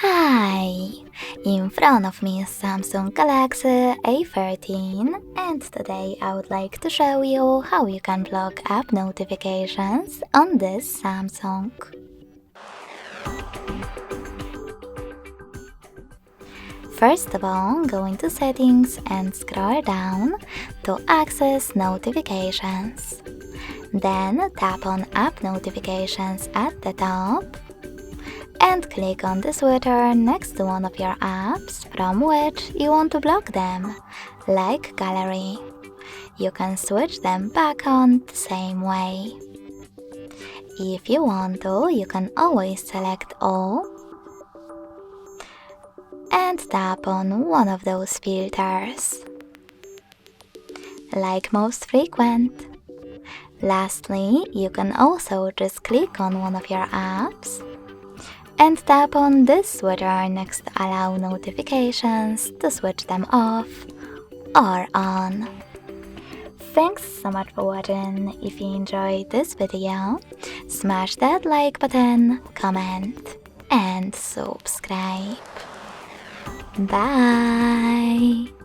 Hi! In front of me is Samsung Galaxy A14 and today I would like to show you how you can block app notifications on this Samsung. First of all, go into Settings and scroll down to access notifications. Then tap on App Notifications at the top and click on the switcher next to one of your apps from which you want to block them, like Gallery. You can switch them back on the same way. If you want to, you can always select all and tap on one of those filters, like most frequent. Lastly, you can also just click on one of your apps and tap on this switcher next to Allow Notifications to switch them off or on. Thanks so much for watching. If you enjoyed this video, smash that like button, comment and subscribe. Bye!